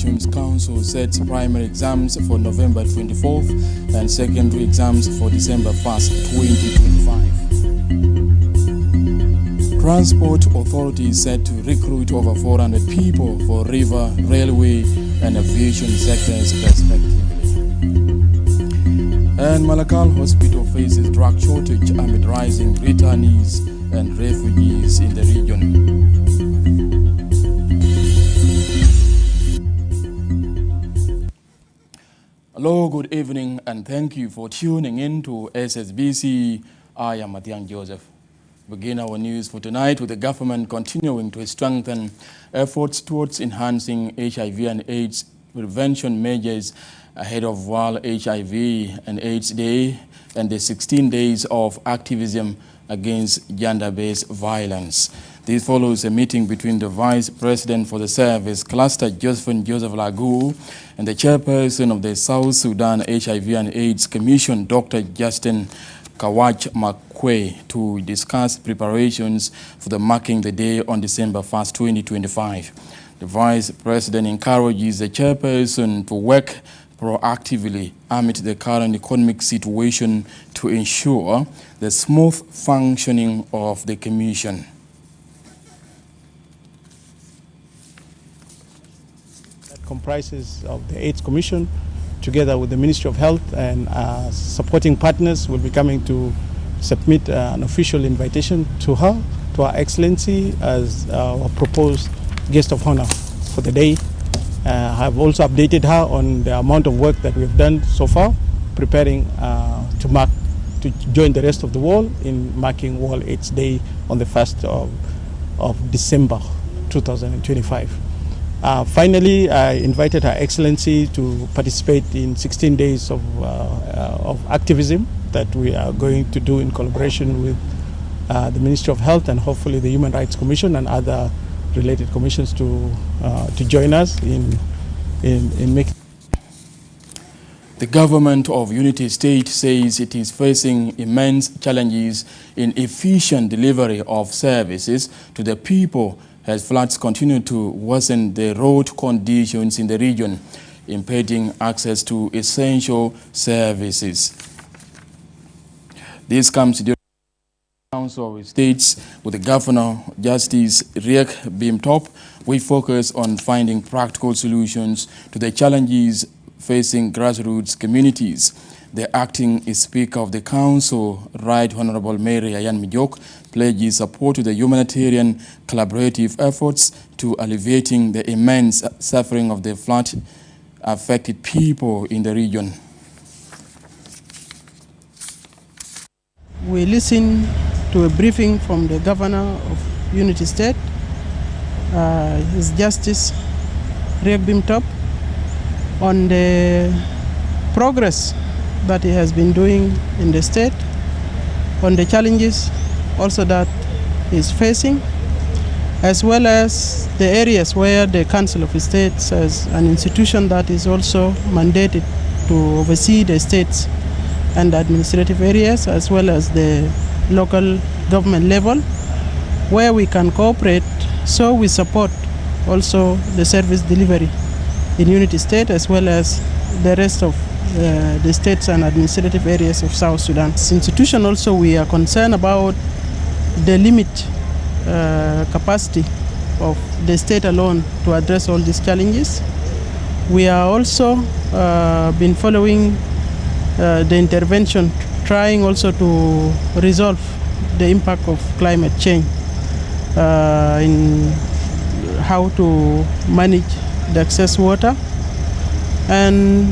Examinations Council sets primary exams for November 24th and secondary exams for December 1st, 2025. Transport Authority is set to recruit over 400 people for river, railway and aviation sectors respectively. And Malakal Hospital faces drug shortage amid rising returnees and refugees in the region. Hello, good evening, and thank you for tuning in to SSBC. I am Matiang Joseph. Begin our news for tonight with the government continuing to strengthen efforts towards enhancing HIV and AIDS prevention measures ahead of World HIV and AIDS Day and the 16 days of activism against gender-based violence. This follows a meeting between the Vice President for the Service Cluster, Joseph Lagu, and the Chairperson of the South Sudan HIV and AIDS Commission, Dr. Justin Kawach Makwe, to discuss preparations for the marking the day on December 1st, 2025. The Vice President encourages the Chairperson to work proactively amid the current economic situation to ensure the smooth functioning of the Commission. That comprises of the AIDS Commission, together with the Ministry of Health and supporting partners, will be coming to submit an official invitation to her, to Her Excellency, as our proposed guest of honor for the day. I have also updated her on the amount of work that we've done so far, preparing to join the rest of the world in marking World AIDS Day on the 1st of December 2025. Finally, I invited Her Excellency to participate in 16 days of activism that we are going to do in collaboration with the Ministry of Health and hopefully the Human Rights Commission and other related commissions to join us in making. The government of Unity State says it is facing immense challenges in efficient delivery of services to the people as floods continue to worsen the road conditions in the region, impeding access to essential services. This comes during Council of States with the Governor, Justice Riek Bimtop. We focus on finding practical solutions to the challenges facing grassroots communities. The acting Speaker of the Council, Right Honorable Mary Ayan Mijok, pledges support to the humanitarian collaborative efforts to alleviating the immense suffering of the flood-affected people in the region. We listened to a briefing from the Governor of Unity State, His Justice Riek Bimtop, on the progress that he has been doing in the state, on the challenges also that he's facing, as well as the areas where the Council of States as an institution that is also mandated to oversee the states and administrative areas, as well as the local government level, where we can cooperate so we support also the service delivery in Unity State as well as the rest of the states and administrative areas of South Sudan. This institution also, we are concerned about the limit capacity of the state alone to address all these challenges. We are also been following the intervention, trying also to resolve the impact of climate change in how to manage the excess water. And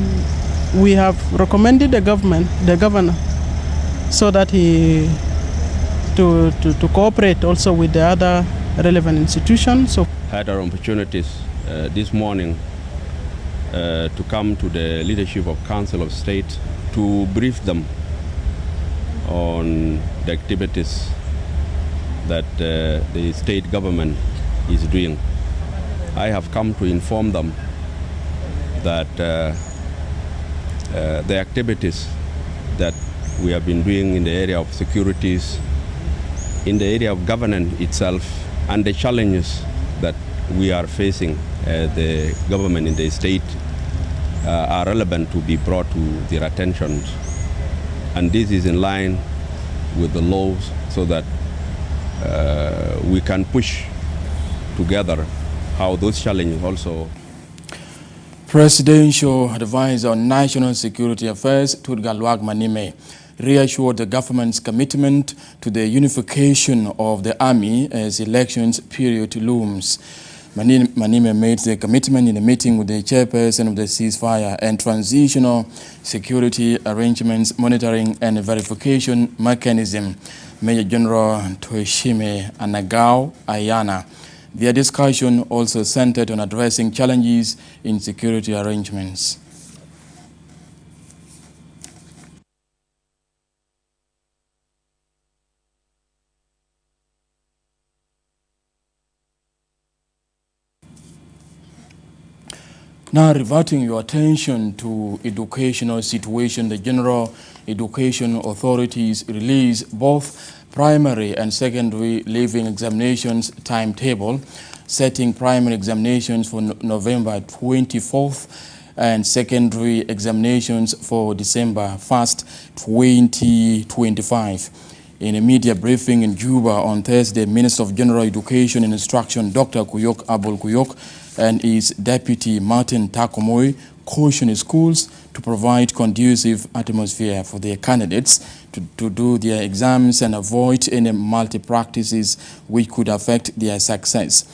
we have recommended the governor, so that he to cooperate also with the other relevant institutions. So had our opportunities this morning to come to the leadership of Council of State to brief them on the activities that the state government is doing. I have come to inform them that the activities that we have been doing in the area of securities, in the area of governance itself, and the challenges that we are facing the government in the state are relevant to be brought to their attention. And this is in line with the laws so that we can push together how those challenges also. Presidential Advisor on National Security Affairs, Tudgalwag Manime, reassured the government's commitment to the unification of the army as elections period looms. Manime made the commitment in a meeting with the chairperson of the ceasefire and transitional security arrangements monitoring and verification mechanism, Major General Toshime Anagao Ayana. Their discussion also centered on addressing challenges in security arrangements. Now, reverting your attention to educational situation, the General Education Authorities released both primary and secondary leaving examinations timetable, setting primary examinations for November 24th and secondary examinations for December 1st, 2025. In a media briefing in Juba on Thursday, Minister of General Education and Instruction, Dr. Kuyok Abul Kuyok, and his deputy Martin Takomoy cautioned schools to provide conducive atmosphere for their candidates to do their exams and avoid any multi-practices which could affect their success.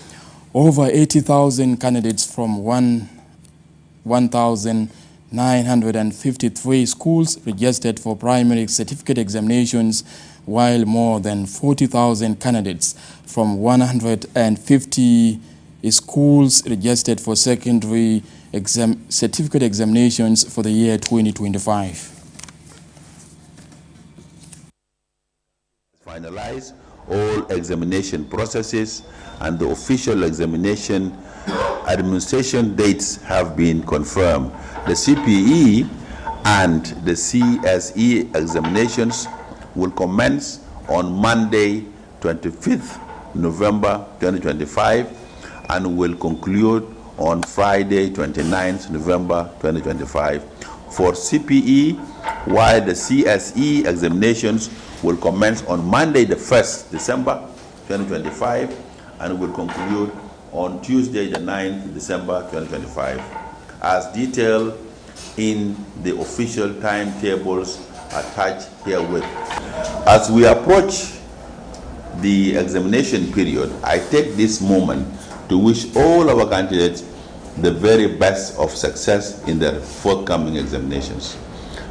Over 80,000 candidates from 1,953 schools registered for primary certificate examinations, while more than 40,000 candidates from 150 schools registered for secondary certificate examinations for the year 2025. Finalize all examination processes and the official examination administration dates have been confirmed. The CPE and the CSE examinations will commence on Monday, 25th November 2025 and will conclude on Friday, 29th November 2025. For CPE, while the CSE examinations will commence on Monday, the 1st December 2025 and will conclude on Tuesday, the 9th December 2025, as detailed in the official timetables attached herewith. As we approach the examination period, I take this moment to wish all our candidates the very best of success in their forthcoming examinations.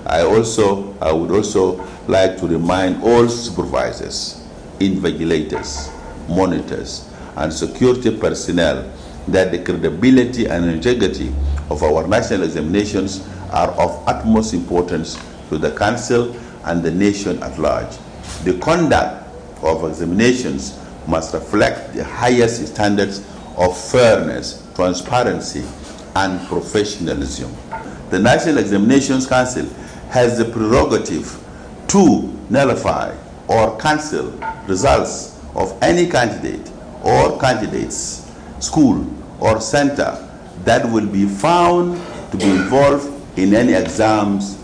I would also like to remind all supervisors, invigilators, monitors, and security personnel that the credibility and integrity of our national examinations are of utmost importance to the Council and the nation at large. The conduct of examinations must reflect the highest standards of fairness, transparency, and professionalism. The National Examinations Council has the prerogative to nullify or cancel results of any candidate or candidates, school or center that will be found to be involved in any exams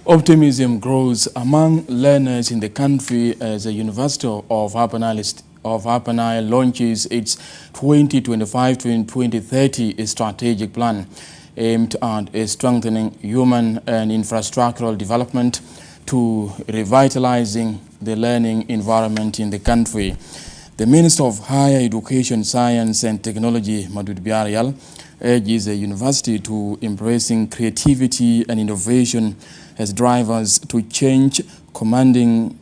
Optimism grows among learners in the country as the University of Upper Nile launches its 2025-2030 strategic plan aimed at strengthening human and infrastructural development to revitalizing the learning environment in the country. The Minister of Higher Education, Science and Technology, Madud Biarial, urges the university to embracing creativity and innovation as drivers to change, complementing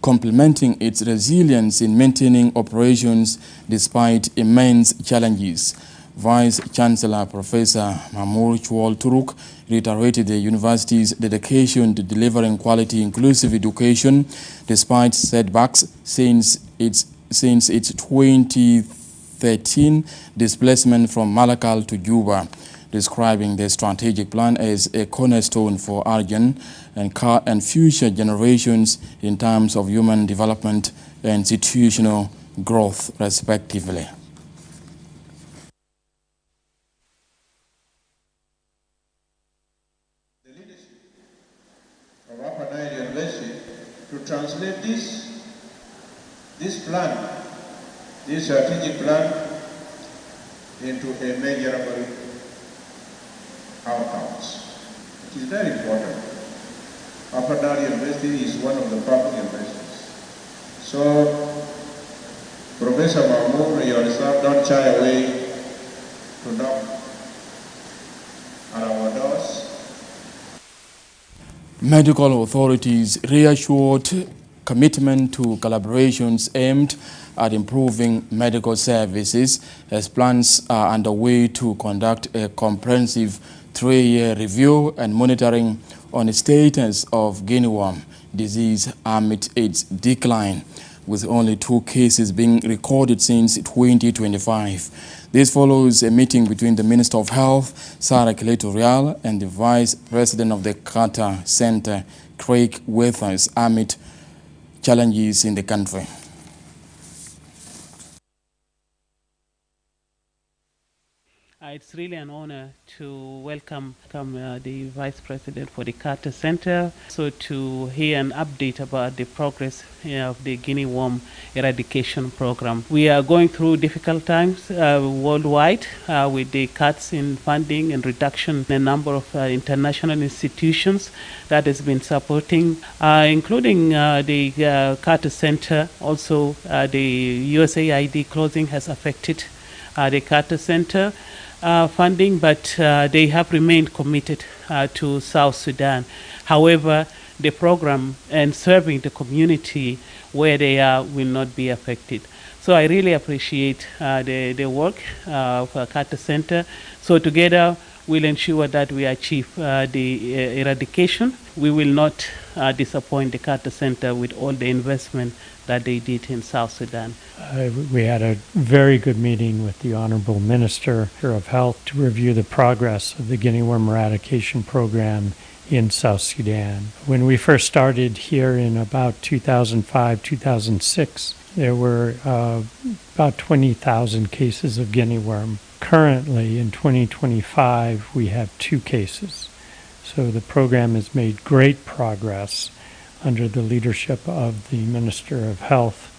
its resilience in maintaining operations despite immense challenges. Vice Chancellor Professor Mamour Chouol Turuk reiterated the university's dedication to delivering quality inclusive education despite setbacks since its 2013 displacement from Malakal to Juba, describing the strategic plan as a cornerstone for Arjun and future generations in terms of human development and institutional growth, respectively. translate this plan, this strategic plan, into a measurable outcomes. It is very important. Upper University is one of the public universities. So, Professor Mahmoud, your staff don't shy away to knock on our doors. Medical authorities reassured commitment to collaborations aimed at improving medical services as plans are underway to conduct a comprehensive 3-year review and monitoring on the status of Guinea worm disease amid its decline, with only 2 cases being recorded since 2025. This follows a meeting between the Minister of Health, Sarah Kileto-Rial, and the Vice President of the Carter Center, Craig Withers, amid challenges in the country. It's really an honor to welcome the Vice President for the Carter Center, so to hear an update about the progress of the Guinea worm eradication program. We are going through difficult times worldwide with the cuts in funding and reduction in the number of international institutions that has been supporting, including the Carter Center. Also, the USAID closing has affected the Carter Center funding, but they have remained committed to South Sudan. However, the program and serving the community where they are will not be affected. So I really appreciate the work of Carter Center. So together we'll ensure that we achieve the eradication. We will not disappoint the Carter Center with all the investment that they did in South Sudan. We had a very good meeting with the Honorable Minister of Health to review the progress of the Guinea worm eradication program in South Sudan. When we first started here in about 2005, 2006, there were about 20,000 cases of Guinea worm. Currently, in 2025, we have 2 cases. So the program has made great progress under the leadership of the Minister of Health,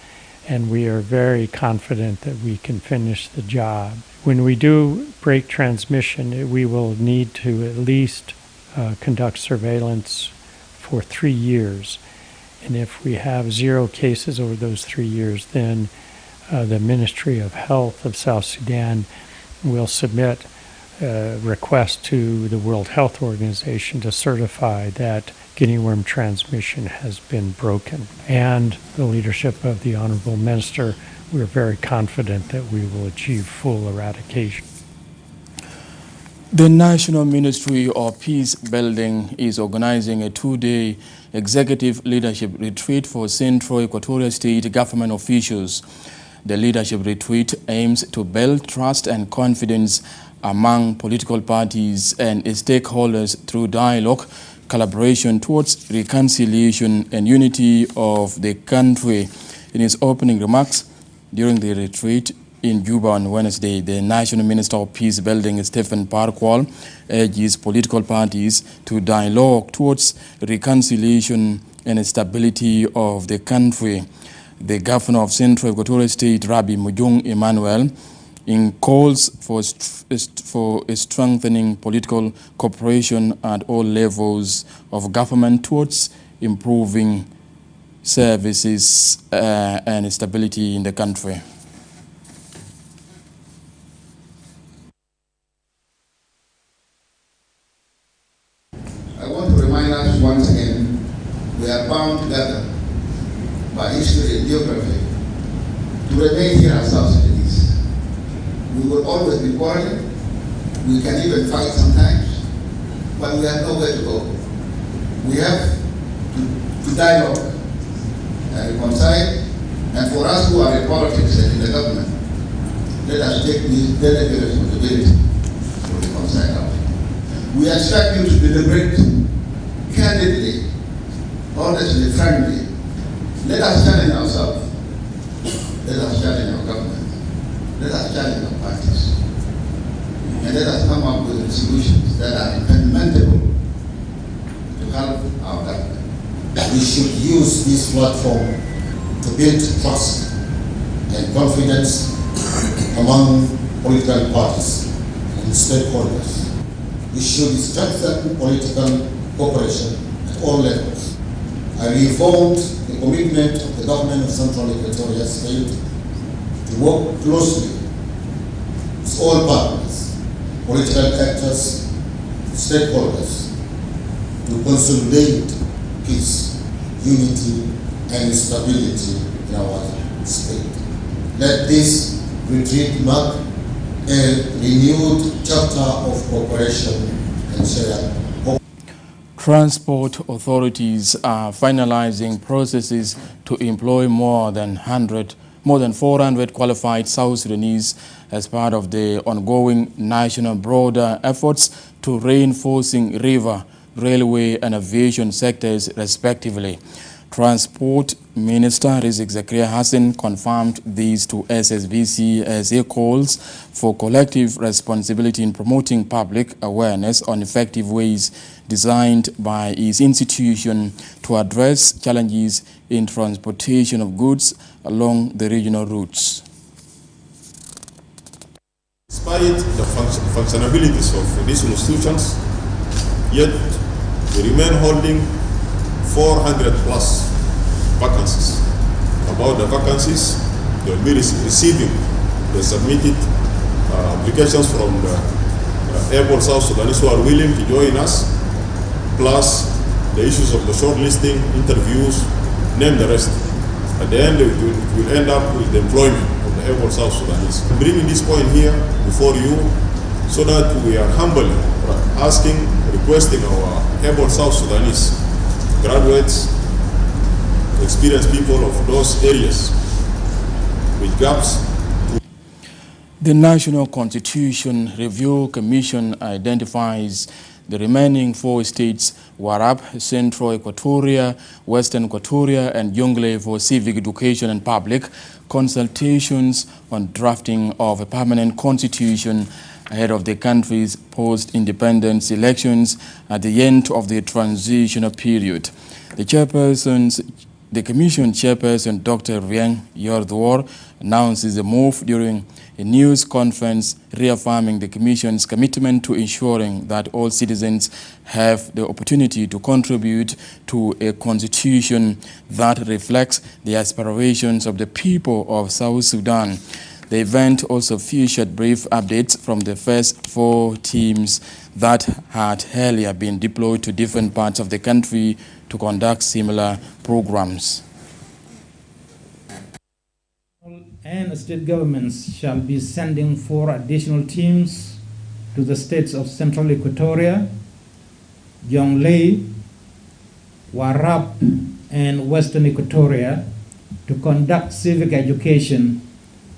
and we are very confident that we can finish the job. When we do break transmission, we will need to at least conduct surveillance for 3 years. And if we have 0 cases over those 3 years, then the Ministry of Health of South Sudan will submit a request to the World Health Organization to certify that Guinea worm transmission has been broken. And the leadership of the Honorable Minister, we're very confident that we will achieve full eradication. The National Ministry of Peace Building is organizing a 2-day executive leadership retreat for Central Equatorial State government officials. The leadership retreat aims to build trust and confidence among political parties and stakeholders through dialogue, collaboration towards reconciliation and unity of the country. In his opening remarks during the retreat in Juba on Wednesday, the National Minister of Peace Building, Stephen Parkwall, urges political parties to dialogue towards reconciliation and stability of the country. The Governor of Central Equatorial State, Rabbi Mujung Emmanuel, in calls for strengthening political cooperation at all levels of government towards improving services and stability in the country. I want to remind us once again, we are bound together by history and geography to remain here as South Sudanese. We will always be quarreling. We can even fight sometimes, but we have nowhere to go. We have to dialogue and reconcile. And for us who are in politics and in the government, let us take this delicate responsibility to reconcile. We expect you to deliberate candidly, honestly, frankly. Let us challenge ourselves. Let us challenge our government. Let us challenge our parties. And let us come up with solutions that are implementable to help our government. we should use this platform to build trust and confidence among political parties and stakeholders. We should strengthen political cooperation at all levels. I reaffirmed the commitment of the government of Central Equatoria State to work closely with all partners, political actors, stakeholders, to consolidate peace, unity, and stability in our state. Let this retreat mark a renewed chapter of cooperation and shared hope. Transport authorities are finalizing processes to employ more than 400 qualified South Sudanese as part of the ongoing national broader efforts to reinforcing river, railway and aviation sectors respectively. Transport Minister Rizk Zakaria Hassan confirmed these to SSVC as he calls for collective responsibility in promoting public awareness on effective ways designed by his institution to address challenges in transportation of goods along the regional routes. Despite the functionalities of these institutions, yet we remain holding 400 plus vacancies. About the vacancies, they will be receiving the submitted applications from the able South Sudanese who are willing to join us, plus the issues of the shortlisting, interviews, name the rest. At the end, it will end up with the employment of the able South Sudanese. I'm bringing this point here before you so that we are humbly asking, requesting our able South Sudanese graduates, experienced people of those areas with gaps. The National Constitution Review Commission identifies the remaining 4 states, Warab, Central Equatoria, Western Equatoria, and Jonglei for civic education and public consultations on drafting of a permanent constitution ahead of the country's post-independence elections at the end of the transitional period. The Commission Chairperson, Dr. Rieng Yordwar, announces the move during a news conference reaffirming the Commission's commitment to ensuring that all citizens have the opportunity to contribute to a constitution that reflects the aspirations of the people of South Sudan. The event also featured brief updates from the first 4 teams that had earlier been deployed to different parts of the country to conduct similar programs. And state governments shall be sending 4 additional teams to the states of Central Equatoria, Jonglei, Warab, and Western Equatoria to conduct civic education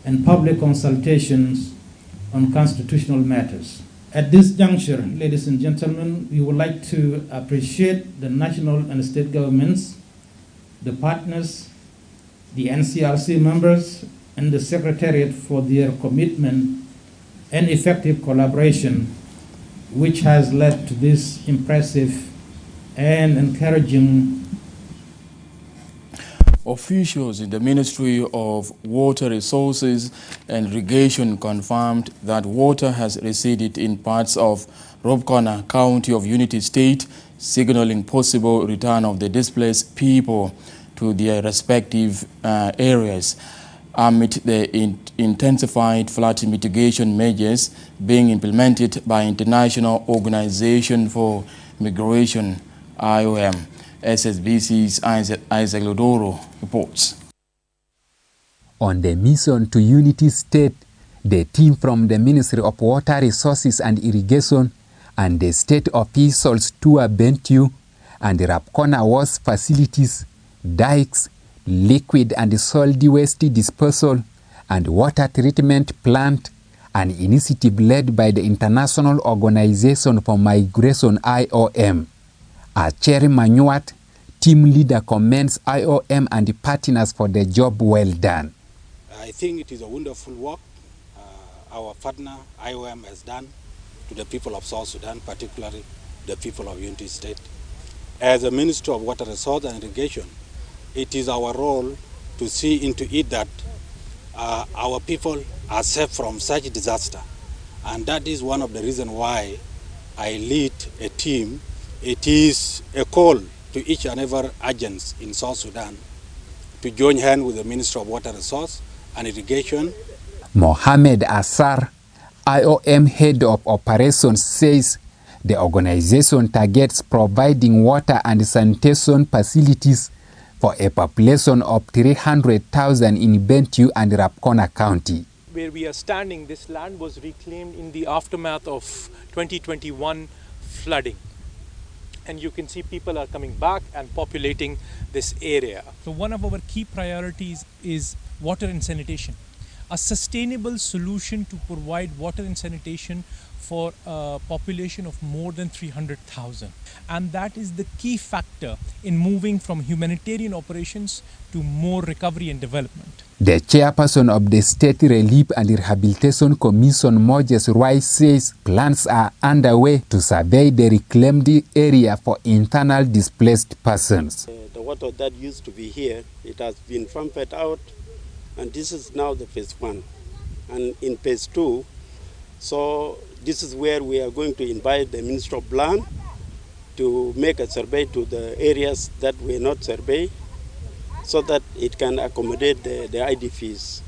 and public consultations on constitutional matters. At this juncture, ladies and gentlemen, we would like to appreciate the national and state governments, the partners, the NCRC members, and the Secretariat for their commitment and effective collaboration, which has led to this impressive and encouraging. Officials in the Ministry of Water Resources and Irrigation confirmed that water has receded in parts of Robcona, County of Unity State, signaling possible return of the displaced people to their respective areas. Amid the intensified flood mitigation measures being implemented by International Organization for Migration, IOM. SSBC's Isaac Lodoro reports. On the mission to Unity State, the team from the Ministry of Water Resources and Irrigation and the state officials tour Bentiu and Rapcona waste facilities, dikes, liquid and solid waste dispersal, and water treatment plant, an initiative led by the International Organization for Migration, IOM. Acheri Manuat, team leader, commends IOM and the partners for the job well done. I think it is a wonderful work our partner IOM has done to the people of South Sudan, particularly the people of Unity State. As a Minister of Water Resources and Irrigation, it is our role to see into it that our people are safe from such disaster. And that is one of the reasons why I lead a team. It is a call to each and every agency in South Sudan to join hands with the Minister of Water Resources and Irrigation. Mohamed Assar, IOM Head of Operations, says the organization targets providing water and sanitation facilities for a population of 300,000 in Bentiu and Rapcona County. Where we are standing, this land was reclaimed in the aftermath of 2021 flooding. And you can see people are coming back and populating this area. So one of our key priorities is water and sanitation. A sustainable solution to provide water and sanitation for a population of more than 300,000. And that is the key factor in moving from humanitarian operations to more recovery and development. The chairperson of the State Relief and Rehabilitation Commission, Moses Roy, says plans are underway to survey the reclaimed area for internal displaced persons. The water that used to be here, it has been pumped out, and this is now the phase 1. And in phase 2, so this is where we are going to invite the Minister of Land to make a survey to the areas that were not surveyed, so that it can accommodate the IDPs.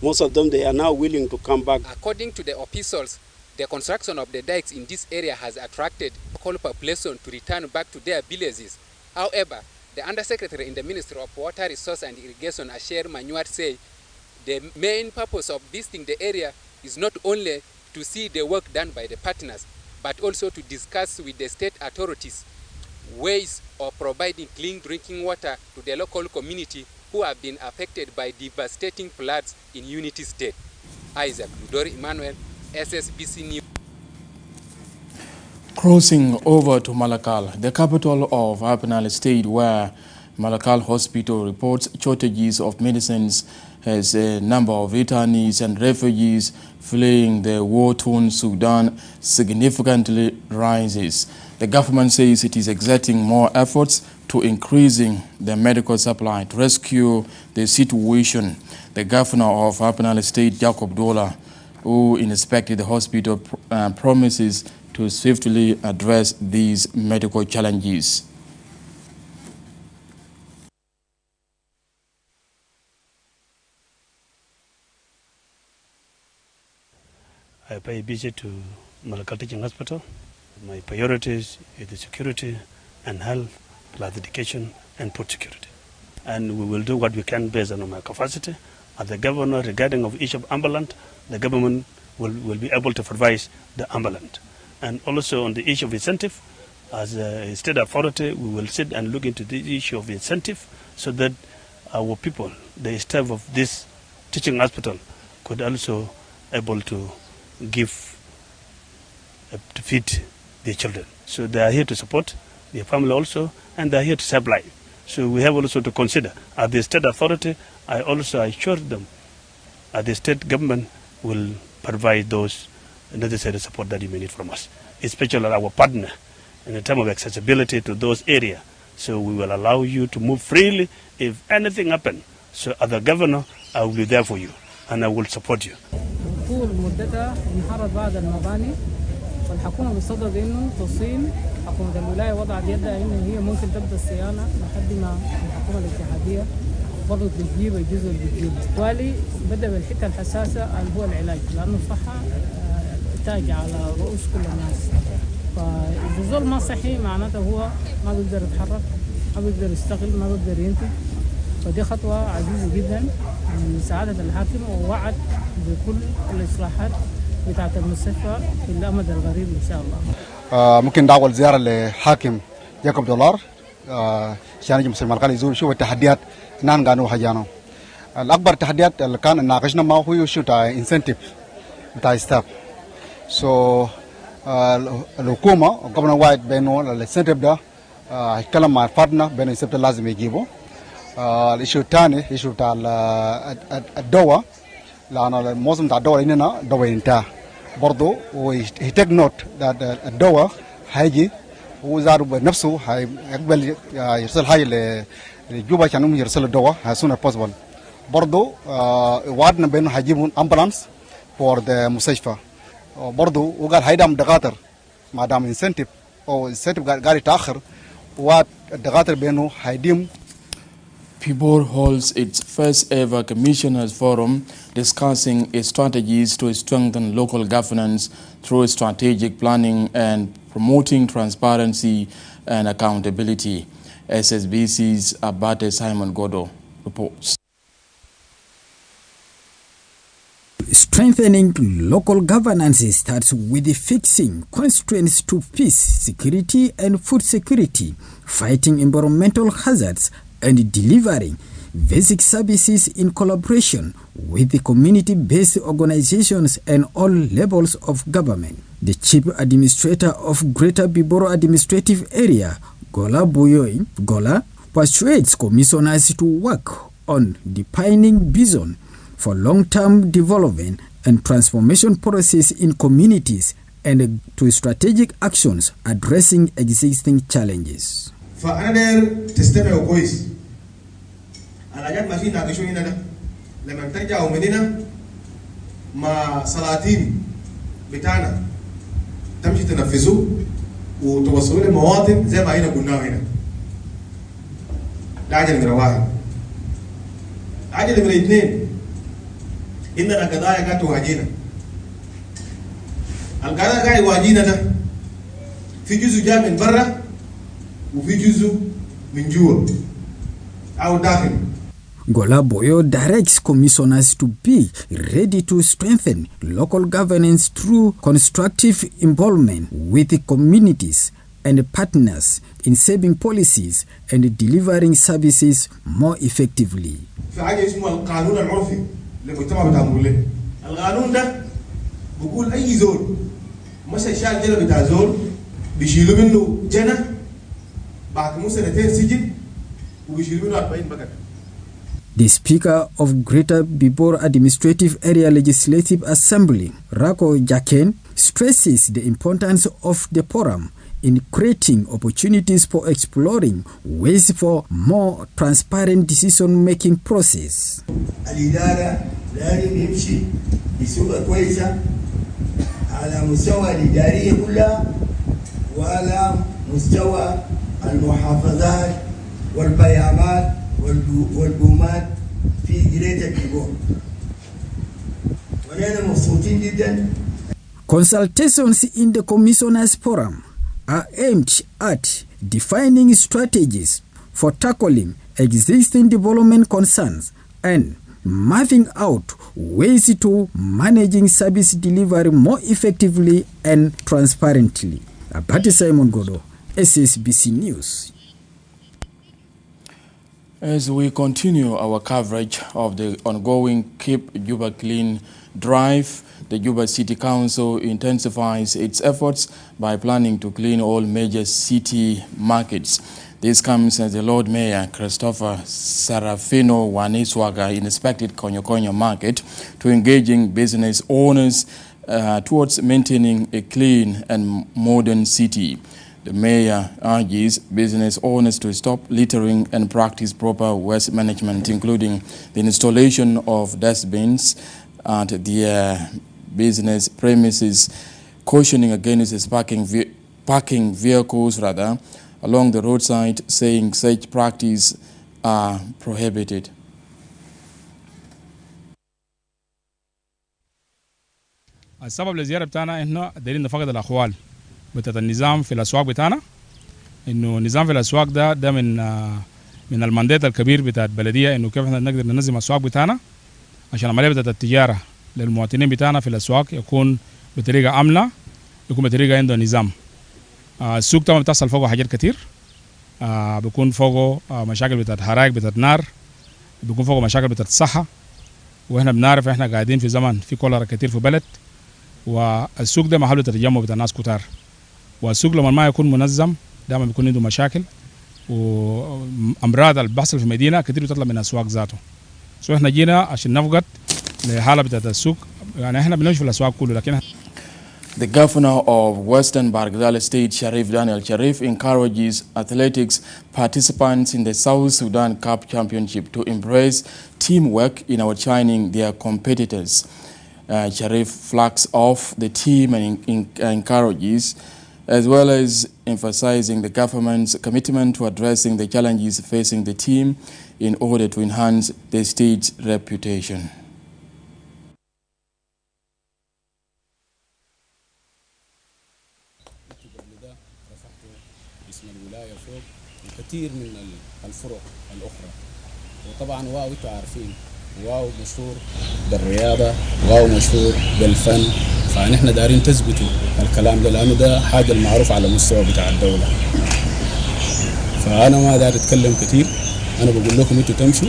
Most of them, they are now willing to come back. According to the officials, the construction of the dikes in this area has attracted the local population to return back to their villages. However, the Undersecretary in the Ministry of Water, Resources and Irrigation, Asher Manuar, say the main purpose of visiting the area is not only to see the work done by the partners, but also to discuss with the state authorities ways of providing clean drinking water to the local community who have been affected by devastating floods in Unity State. Isaac Ludori Emmanuel, SSBC News. Crossing over to Malakal, the capital of Upper State, where Malakal Hospital reports shortages of medicines as a number of returnees and refugees fleeing the war-torn Sudan significantly rises. The government says it is exerting more efforts to increasing the medical supply to rescue the situation. The governor of Upper State, Jacob Dola, who inspected the hospital, promises to swiftly address these medical challenges. I pay a visit to Malakal Teaching Hospital. My priorities is the security and health, plus education and food security. And we will do what we can based on my capacity. As the governor, regarding of each of ambulance, the government will be able to provide the ambulance. And also on the issue of incentive, as a state authority, we will sit and look into the issue of incentive so that our people, the staff of this teaching hospital, could also able to give, to feed their children. So they are here to support their family also, and they are here to save life. So we have also to consider, as the state authority, I also assure them, the state government will provide those necessary support that you may need from us, especially our partner in the term of accessibility to those areas. So we will allow you to move freely if anything happens. So as a governor, I will be there for you and I will support you. طول مدتها انهارت بعض المباني والحكومة مصدقة بأنه تصين حكومة الولاية وضعت يدها إنه هي ممكن تبدأ الصيانة لحد ما الحكومة الاتحادية برضه تجيب الجزء اللي بتجيبه. بالتالي بدأ بالحتة الحساسة اللي هو العلاج، لأنه الصحة تاج على رؤوس كل الناس. فإذا زول ما صحي معناته هو ما بيقدر يتحرك، ما بيقدر يشتغل، ما بيقدر ينتج. فدي خطوة عزيزة جدا من سعادة الحاكم، ووعد بكل الإصلاحات بتاعة المستشفى في الأمد القريب إن شاء الله. ممكن دعوة زيارة لحاكم يعقوب دولار عشان يجي مسلم مالكال يزور شو التحديات نان قانو حجانو. الأكبر تحديات اللي كان ناقشنا معه هو شو تاع incentive تاع staff. So الحكومة قبل وايد بينه الانسنتيف ده هيتكلم مع البارتنر بين الانسنتيف لازم يجيبه. الإشيو الثاني إشيو تاع الدواء، لأن الموسم تاع الدواء هنا دواء انتهى برضو، وهيتك نوت الدواء هيجي هو زار بنفسه هيقبل يرسل هاي لجوبا عشان يرسل الدواء as soon as possible. برضو وعدنا بأنه هيجيبون ambulance for the مستشفى. برضو وقال هيدعم دكاترة ما دام incentive أو incentive قاعد يتأخر والدكاترة بأنه هيديم. Pibor holds its first ever Commissioners Forum discussing strategies to strengthen local governance through strategic planning and promoting transparency and accountability. SSBC's Abate Simon Godo reports. Strengthening local governance starts with fixing constraints to peace, security and food security, fighting environmental hazards, and delivering basic services in collaboration with the community-based organizations and all levels of government. The Chief Administrator of Greater Pibor Administrative Area, Gola Boyoy Gola, persuades commissioners to work on defining vision for long-term development and transformation process in communities and to strategic actions addressing existing challenges. فأنا داير تستمعوا كويس. أنا جات ماشي ناقشوا هنا ده. لما ترجعوا من هنا مع سلاطين بتاعنا تمشي تنفذوا وتوصلوا للمواطن زي ما هنا قلنا هنا. ده عجل نمرة واحد. عجل نمرة اثنين. إننا قضايا قاعد تواجهنا. القضايا قاعد يواجهنا ده في جزء جاء من برا وفي جزء من جوا أو داخل. Gola Boyo directs commissioners to be ready to strengthen local governance through constructive involvement with the communities and partners in shaping policies and delivering services more effectively. في حاجة اسمه القانون العرفي للمجتمع بتاع مغلي. القانون ده بقول أي زول مثلا شال جنة بتاع زول بيشيلوا منه جنة بعد مو سنتين سجن وبيشيلوا منه 40 بقرة. The Speaker of Greater Pibor Administrative Area Legislative Assembly, Rako Jaken, stresses the importance of the forum in creating opportunities for exploring ways for more transparent decision-making process. الإدارة لازم يمشي بصورة كويسة على مستوى الإدارية كلها وعلى مستوى المحافظات والبيامات والبومات في جريتة بيبور. ونحن مبسوطين جدا. Consultations in the Commissioners Forum are aimed at defining strategies for tackling existing development concerns and mapping out ways to managing service delivery more effectively and transparently. Abate Simon Godo, SSBC News. As we continue our coverage of the ongoing Keep Juba Clean drive, the Juba City Council intensifies its efforts by planning to clean all major city markets. This comes as the Lord Mayor, Christopher Sarafino Waniswaga, inspected Konyo Market to engaging business owners towards maintaining a clean and modern city. The mayor urges business owners to stop littering and practice proper waste management, including the installation of dustbins at their business premises, cautioning against parking vehicles along the roadside, saying such practice are prohibited. السبب للزيارة بتاعنا إنه دايرين نفقد الأحوال بتاعت النظام في الأسواق بتاعنا. إنه النظام في الأسواق ده من المندات الكبير بتاعت البلدية، إنه كيف إحنا نقدر ننظم الأسواق بتاعنا عشان عملية بتاعت التجارة للمواطنين بتاعنا في الأسواق يكون بطريقة آمنة، يكون بطريقة عنده نظام. السوق طبعا بتحصل فوقه حاجات كتير، بيكون فوقه مشاكل بتاعت حرائق بتاعت نار، بيكون فوقه مشاكل بتاعت الصحة، وإحنا بنعرف إحنا قاعدين في زمن في كوليرا كتير في بلد، والسوق ده محل التجمع بتاع الناس كتار، والسوق لما ما يكون منظم دائما بيكون عنده مشاكل وأمراض اللي بتحصل في المدينة كتير بتطلع من الأسواق ذاته. إحنا جينا عشان نفقد لحالة بتاعت السوق، يعني إحنا بنمشي في الأسواق كله لكن The governor of Western Bargazal State, Sharif Daniel Sharif, encourages athletics participants in the South Sudan Cup Championship to embrace teamwork in outlining their competitors. Sharif flags off the team and encourages, as well as emphasizing the government's commitment to addressing the challenges facing the team in order to enhance the state's reputation. كثير من الفرق الأخرى، وطبعا واو انتوا عارفين واو مشهور بالرياضة، واو مشهور بالفن، فنحن دارين تثبتوا الكلام ده لأنه ده حاجة المعروف على مستوى بتاع الدولة. فأنا ما داري أتكلم كثير، أنا بقول لكم انتوا تمشوا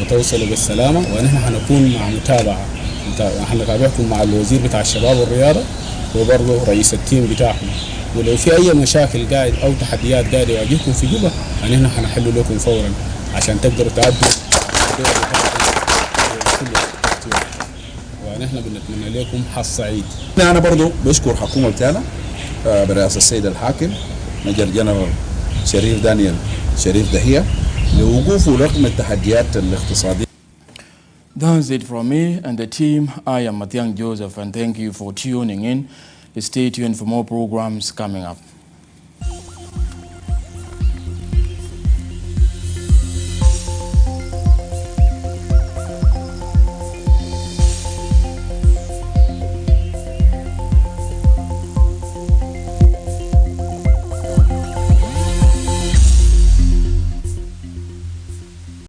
وتوصلوا بالسلامة، ونحن حنكون مع متابعة، حنتابعكم مع الوزير بتاع الشباب والرياضة وبرضه رئيس التيم بتاعكم، ولو في أي مشاكل قاعد أو تحديات قاعد يواجهكم في جوبا نحن حنحل لكم فورا عشان تقدروا تعدوا ونحن بنتمنى لكم حظ سعيد. أنا برضو بشكر حكومة بتاعنا برئاسة السيد الحاكم مجر جنرال شريف دانيال شريف دهية لوقوفه رغم التحديات الاقتصادية. That's it from me and the team. I am Mathiang Joseph, and thank you for tuning in. Stay tuned for more programs coming up.